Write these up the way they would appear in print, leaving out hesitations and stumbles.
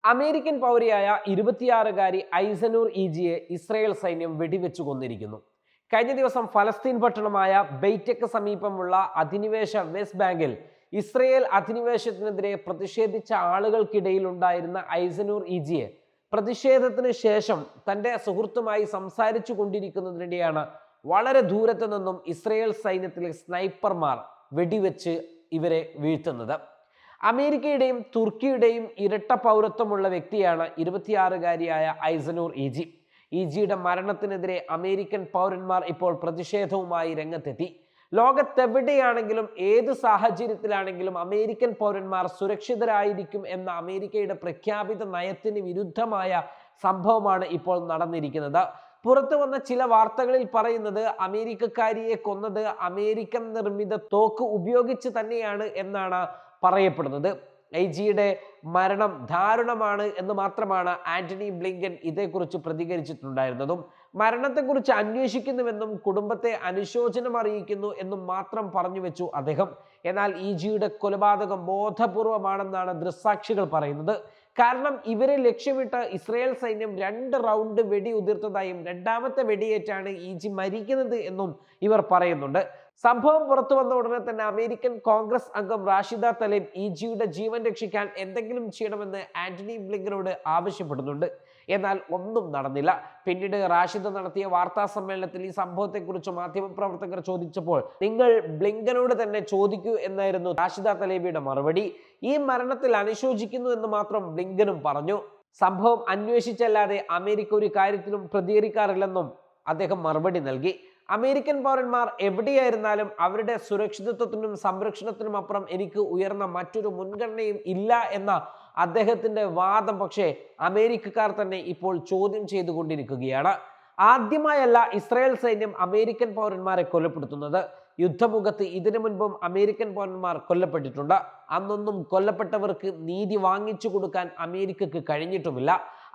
American പൗരയായ 26-കാരി ഐസനൂർ ഈജിയെ Israel സൈന്യം വെടിവെച്ചു കൊന്നിരിക്കുന്നു. കഴിഞ്ഞ ദിവസം ഫലസ്തീൻ പട്ടണമായ ബെയ്റ്റയ്ക്ക് സമീപമുള്ള അധിനിവേശ വെസ്റ്റ് ബാങ്കിൽ ഇസ്രായേൽ അധിനിവേശത്തിനെതിരെ പ്രതിഷേധിച്ച ആളുകൾക്കിടയിൽ ഉണ്ടായിരുന്ന ഐസനൂർ ഈജിയെ പ്രതിഷേധത്തിന് ശേഷം തൻ്റെ സുഹൃത്തുമായി സംസാരിച്ചു കൊണ്ടിരിക്കുന്നതിനിടെയാണ് വളരെ ദൂരത്തു നിന്നും ഇസ്രായേൽ സൈന്യത്തിലെ സ്നൈപ്പർമാർ വെടിവെച്ച് ഇവരെ വീഴ്ത്തുന്നത്. അമേരിക്കയുടെയും തുർക്കിയുടെയും ഇരട്ട പൗരത്വമുള്ള വ്യക്തിയാണ് 26-കാരിയായ ഐസനൂർ ഈജി. ഈജിയുടെ മരണത്തിനെതിരെ അമേരിക്കൻ പൗരന്മാർ ഇപ്പോൾ പ്രതിഷേധവുമായി രംഗത്തെത്തി. ലോകത്തെവിടെയാണെങ്കിലും ഏത് സാഹചര്യത്തിലാണെങ്കിലും അമേരിക്കൻ പൗരന്മാർ സുരക്ഷിതരായിരിക്കും എന്ന അമേരിക്കയുടെ പ്രഖ്യാപിത നയത്തിന് വിരുദ്ധമായ സംഭവമാണ് ഇപ്പോൾ നടന്നിരിക്കുന്നത്. പുറത്തു വന്ന ചില വാർത്തകളിൽ പറയുന്നത് അമേരിക്കക്കാരിയെ കൊന്നത് അമേരിക്കൻ നിർമ്മിത തോക്ക് ഉപയോഗിച്ച് തന്നെയാണ് എന്നാണ് പറയപ്പെടുന്നത്. ഐജിയുടെ മരണം ദാരുണമാണ് എന്ന് മാത്രമാണ് ആന്റണി ബ്ലിങ്കൻ ഇതേക്കുറിച്ച് പ്രതികരിച്ചിട്ടുണ്ടായിരുന്നതും. മരണത്തെക്കുറിച്ച് അന്വേഷിക്കുന്നുവെന്നും കുടുംബത്തെ അനുശോചനം അറിയിക്കുന്നു എന്നും മാത്രം പറഞ്ഞു വെച്ചു അദ്ദേഹം. എന്നാൽ ഈജിയുടെ കൊലപാതകം ബോധപൂർവമാണെന്നാണ് ദൃക്സാക്ഷികൾ പറയുന്നത്. കാരണം ഇവരെ ലക്ഷ്യമിട്ട് ഇസ്രായേൽ സൈന്യം 2 റൗണ്ട് വെടി ഉതിർത്തതായും രണ്ടാമത്തെ വെടിയേറ്റാണ് ഈജി മരിക്കുന്നത് എന്നും ഇവർ പറയുന്നുണ്ട്. സംഭവം പുറത്തു വന്ന ഉടനെ തന്നെ അമേരിക്കൻ കോൺഗ്രസ് അംഗം റാഷിദ തലൈബ് ഈജിയുടെ ജീവൻ രക്ഷിക്കാൻ എന്തെങ്കിലും ചെയ്യണമെന്ന് ആന്റണി ബ്ലിങ്കനോട് ആവശ്യപ്പെടുന്നുണ്ട്. എന്നാൽ ഒന്നും നടന്നില്ല. പിന്നീട് റാഷിദ നടത്തിയ വാർത്താ സമ്മേളനത്തിൽ ഈ സംഭവത്തെക്കുറിച്ച് മാധ്യമപ്രവർത്തകർ ചോദിച്ചപ്പോൾ നിങ്ങൾ ബ്ലിങ്കനോട് തന്നെ ചോദിക്കൂ എന്നായിരുന്നു റാഷിദ തലൈബിയുടെ മറുപടി. ഈ മരണത്തിൽ അനുശോചിക്കുന്നു എന്ന് മാത്രം ബ്ലിങ്കനും പറഞ്ഞു. സംഭവം അന്വേഷിച്ചല്ലാതെ അമേരിക്ക ഒരു കാര്യത്തിലും പ്രതികരിക്കാറില്ലെന്നും അദ്ദേഹം മറുപടി നൽകി. അമേരിക്കൻ പൗരന്മാർ എവിടെയായിരുന്നാലും അവരുടെ സുരക്ഷിതത്വത്തിനും സംരക്ഷണത്തിനും അപ്പുറം എനിക്ക് ഉയർന്ന മറ്റൊരു മുൻഗണനയും ഇല്ല എന്ന അദ്ദേഹത്തിന്റെ വാദം പക്ഷേ അമേരിക്കക്കാർ തന്നെ ഇപ്പോൾ ചോദ്യം ചെയ്തുകൊണ്ടിരിക്കുകയാണ്. ആദ്യമായല്ല ഇസ്രായേൽ സൈന്യം അമേരിക്കൻ പൗരന്മാരെ കൊലപ്പെടുത്തുന്നത്. യുദ്ധമുഖത്ത് ഇതിനു മുൻപും അമേരിക്കൻ പൗരന്മാർ കൊല്ലപ്പെട്ടിട്ടുണ്ട്. അന്നൊന്നും കൊല്ലപ്പെട്ടവർക്ക് നീതി വാങ്ങിച്ചു കൊടുക്കാൻ അമേരിക്കക്ക് കഴിഞ്ഞിട്ടുമില്ല.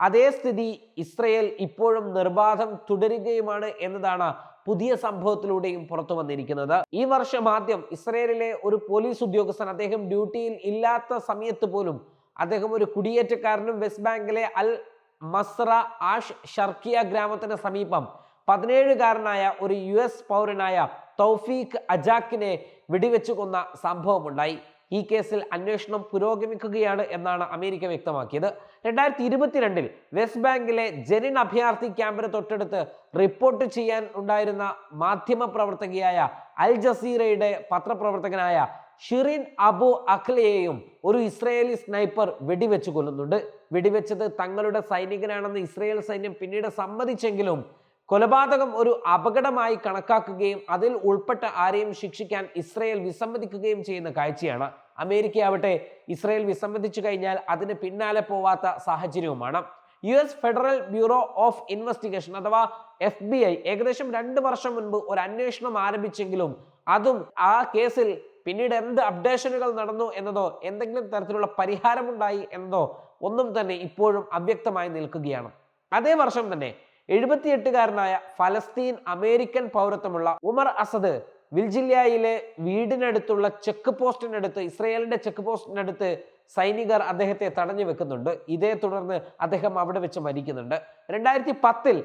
അതേ സ്ഥിതി ഇസ്രായേൽ ഇപ്പോഴും നിർബാധം തുടരുകയുമാണ് എന്നതാണ് പുതിയ സംഭവത്തിലൂടെയും പുറത്തു വന്നിരിക്കുന്നത്. ഈ വർഷം ആദ്യം ഇസ്രായേലിലെ ഒരു പോലീസ് ഉദ്യോഗസ്ഥൻ അദ്ദേഹം ഡ്യൂട്ടിയിൽ ഇല്ലാത്ത സമയത്ത് പോലും അദ്ദേഹം ഒരു കുടിയേറ്റക്കാരനും വെസ്റ്റ് ബാങ്കിലെ അൽ മസ്ര ആഷ് ഷർക്കിയ ഗ്രാമത്തിന് സമീപം 17-കാരനായ ഒരു US പൗരനായ തൗഫീഖ് അജാക്കിനെ വെടിവെച്ചു കൊന്ന സംഭവമുണ്ടായി. ഈ കേസിൽ അന്വേഷണം പുരോഗമിക്കുകയാണ് എന്നാണ് അമേരിക്ക വ്യക്തമാക്കിയത്. 2022 വെസ്റ്റ് ബാങ്കിലെ ജെനിൻ അഭയാർത്ഥി ക്യാമ്പിന് തൊട്ടടുത്ത് റിപ്പോർട്ട് ചെയ്യാൻ ഉണ്ടായിരുന്ന മാധ്യമ പ്രവർത്തകയായ അൽ ജസീറയുടെ പത്രപ്രവർത്തകനായ ഷിറിൻ അബു അഖ്ലയെയും ഒരു ഇസ്രായേലി സ്നൈപ്പർ വെടിവെച്ചു കൊല്ലുന്നുണ്ട്. വെടിവെച്ചത് തങ്ങളുടെ സൈനികനാണെന്ന് ഇസ്രായേൽ സൈന്യം പിന്നീട് സമ്മതിച്ചെങ്കിലും കൊലപാതകം ഒരു അപകടമായി കണക്കാക്കുകയും അതിൽ ഉൾപ്പെട്ട ആരെയും ശിക്ഷിക്കാൻ ഇസ്രായേൽ വിസമ്മതിക്കുകയും ചെയ്യുന്ന കാഴ്ചയാണ്. അമേരിക്കയാവട്ടെ ഇസ്രായേൽ വിസമ്മതിച്ചു കഴിഞ്ഞാൽ അതിന് പിന്നാലെ പോവാത്ത സാഹചര്യവുമാണ്. US federal bureau of investigation അഥവാ FBI ഏകദേശം 2 വർഷം മുൻപ് ഒരു അന്വേഷണം ആരംഭിച്ചെങ്കിലും അതും ആ കേസിൽ പിന്നീട് എന്ത് അപ്ഡേഷനുകൾ നടന്നു എന്നതോ എന്തെങ്കിലും തരത്തിലുള്ള പരിഹാരമുണ്ടായി എന്നതോ ഒന്നും തന്നെ ഇപ്പോഴും അവ്യക്തമായി നിൽക്കുകയാണ്. അതേ വർഷം തന്നെ 78-കാരനായ ഫലസ്തീൻ അമേരിക്കൻ പൗരത്വമുള്ള ഉമർ അസദ് വിൽജില്യയിലെ വീടിനടുത്തുള്ള ചെക്ക് പോസ്റ്റിനടുത്ത് ഇസ്രായേലിന്റെ ചെക്ക് പോസ്റ്റിനടുത്ത് സൈനികർ അദ്ദേഹത്തെ തടഞ്ഞു വെക്കുന്നുണ്ട്. ഇതേ തുടർന്ന് അദ്ദേഹം അവിടെ വെച്ച് മരിക്കുന്നുണ്ട്. 2010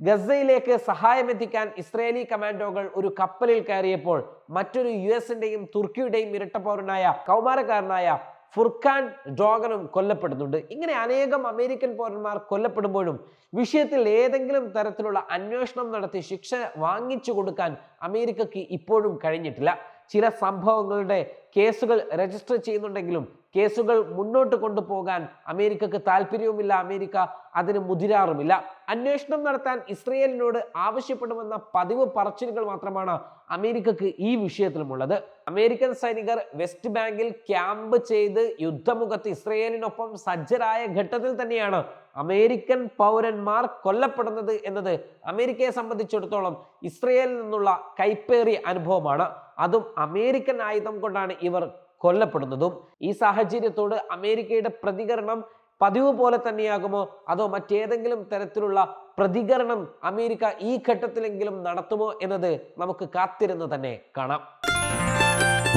ഗസയിലേക്ക് സഹായമെത്തിക്കാൻ ഇസ്രായേലി കമാൻഡോകൾ ഒരു കപ്പലിൽ കയറിയപ്പോൾ മറ്റൊരു US-ന്റെയും തുർക്കിയുടെയും ഇരട്ട പൗരനായ കൗമാരക്കാരനായ ഫുർഖാൻ ഡോഗനും കൊല്ലപ്പെടുന്നുണ്ട്. ഇങ്ങനെ അനേകം അമേരിക്കൻ പൗരന്മാർ കൊല്ലപ്പെടുമ്പോഴും വിഷയത്തിൽ ഏതെങ്കിലും തരത്തിലുള്ള അന്വേഷണം നടത്തി ശിക്ഷ വാങ്ങിച്ചു കൊടുക്കാൻ അമേരിക്കക്ക് ഇപ്പോഴും കഴിഞ്ഞിട്ടില്ല. ചില സംഭവങ്ങളുടെ കേസുകൾ രജിസ്റ്റർ ചെയ്യുന്നുണ്ടെങ്കിലും കേസുകൾ മുന്നോട്ട് കൊണ്ടുപോകാൻ അമേരിക്കക്ക് താല്പര്യവുമില്ല. അമേരിക്ക അതിന് മുതിരാറുമില്ല. അന്വേഷണം നടത്താൻ ഇസ്രായേലിനോട് ആവശ്യപ്പെടുമെന്ന പതിവ് പറച്ചിലുകൾ മാത്രമാണ് അമേരിക്കക്ക് ഈ വിഷയത്തിലുമുള്ളത്. അമേരിക്കൻ സൈനികർ വെസ്റ്റ് ബാങ്കിൽ ക്യാമ്പ് ചെയ്ത് യുദ്ധമുഖത്ത് ഇസ്രായേലിനൊപ്പം സജ്ജരായ ഘട്ടത്തിൽ തന്നെയാണ് അമേരിക്കൻ പൗരന്മാർ കൊല്ലപ്പെടുന്നത് എന്നത് അമേരിക്കയെ സംബന്ധിച്ചിടത്തോളം ഇസ്രായേലിൽ നിന്നുള്ള കൈപ്പേറിയ അനുഭവമാണ്. അതും അമേരിക്കൻ ആയുധം കൊണ്ടാണ് ഇവർ കൊല്ലപ്പെടുന്നതും. ഈ സാഹചര്യത്തോട് അമേരിക്കയുടെ പ്രതികരണം പതിവ് പോലെ തന്നെയാകുമോ അതോ മറ്റേതെങ്കിലും തരത്തിലുള്ള പ്രതികരണം അമേരിക്ക ഈ ഘട്ടത്തിലെങ്കിലും നടത്തുമോ എന്നത് നമുക്ക് കാത്തിരുന്ന് തന്നെ കാണാം.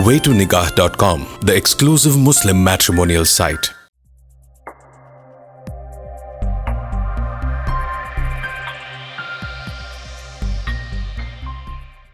Waytonikah.com, the exclusive Muslim matrimonial site.